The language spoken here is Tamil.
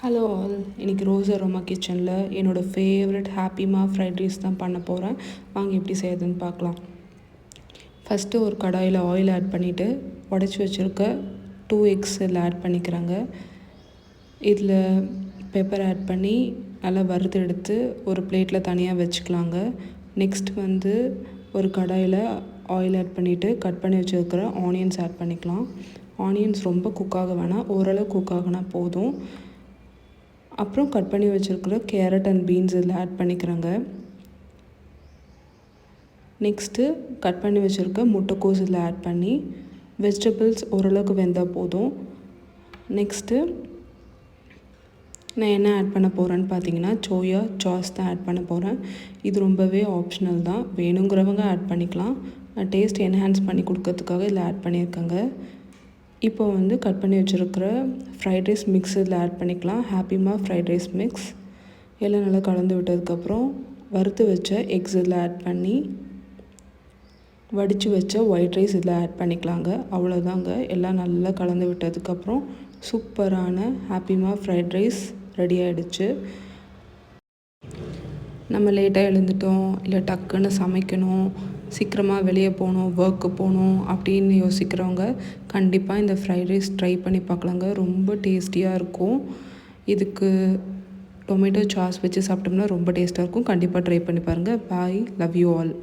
ஹலோ ஆல், இன்றைக்கி ரோஸ் அரோமா கிச்சனில் என்னோடய ஃபேவரட் ஹாப்பிமா ஃப்ரைட் ரைஸ் தான் பண்ண போகிறேன். வாங்க எப்படி செய்யுதுன்னு பார்க்கலாம். ஃபஸ்ட்டு ஒரு கடாயில் ஆயில் ஆட் பண்ணிவிட்டு உடச்சி வச்சுருக்க 2 எக்ஸ் இதில் ஆட் பண்ணிக்கிறாங்க. இதில் பெப்பர் ஆட் பண்ணி நல்லா வறுத்து எடுத்து ஒரு பிளேட்டில் தனியாக வச்சுக்கலாங்க. நெக்ஸ்ட் ஒரு கடாயில் ஆயில் ஆட் பண்ணிவிட்டு கட் பண்ணி வச்சுருக்கிற ஆனியன்ஸ் ஆட் பண்ணிக்கலாம். ஆனியன்ஸ் ரொம்ப குக்காக வேணாம், ஓரளவு குக் ஆகினா போதும். அப்புறம் கட் பண்ணி வச்சுருக்கிற கேரட் அண்ட் பீன்ஸ் இதில் ஆட் பண்ணிக்கிறாங்க. நெக்ஸ்ட்டு கட் பண்ணி வச்சுருக்க முட்டைக்கோஸ் இதில் ஆட் பண்ணி வெஜிடபிள்ஸ் ஓரளவுக்கு வெந்தால் போதும். நெக்ஸ்ட்டு நான் என்ன ஆட் பண்ண போகிறேன்னு பார்த்தீங்கன்னா சோயா சாஸ் தான் ஆட் பண்ண போகிறேன். இது ரொம்பவே ஆப்ஷனல் தான், வேணுங்கிறவங்க ஆட் பண்ணிக்கலாம். நான் டேஸ்ட் என்ஹான்ஸ் பண்ணி கொடுக்கறதுக்காக இதில் ஆட் பண்ணியிருக்கேங்க. இப்போ கட் பண்ணி வச்சுருக்கிற ஃப்ரைட் ரைஸ் மிக்ஸ் இதில் ஆட் பண்ணிக்கலாம். ஹாப்பிமா ஃப்ரைட் ரைஸ் மிக்ஸ் எல்லாம் நல்லா கலந்து விட்டதுக்கப்புறம் வறுத்து வச்ச எக்ஸ் இதில் ஆட் பண்ணி வடித்து வச்ச ஒயிட் ரைஸ் இதில் ஆட் பண்ணிக்கலாங்க. அவ்வளோதாங்க. எல்லாம் நல்லா கலந்து விட்டதுக்கப்புறம் சூப்பரான ஹாப்பிமா ஃப்ரைட் ரைஸ் ரெடி ஆகிடுச்சு. நம்ம லேட்டாக எழுந்துட்டோம், இல்லை டக்குன்னு சமைக்கணும், சீக்கிரமாக வெளியே போகணும், ஒர்க்கு போகணும் அப்படின்னு யோசிக்கிறவங்க கண்டிப்பாக இந்த ஃப்ரைட் ரைஸ் ட்ரை பண்ணி பார்க்கலாங்க. ரொம்ப டேஸ்டியாக இருக்கும். இதுக்கு டொமேட்டோ சாஸ் வச்சு சாப்பிட்டோம்னா ரொம்ப டேஸ்ட்டாக இருக்கும். கண்டிப்பாக ட்ரை பண்ணி பாருங்கள். பாய், லவ் யூ ஆல்.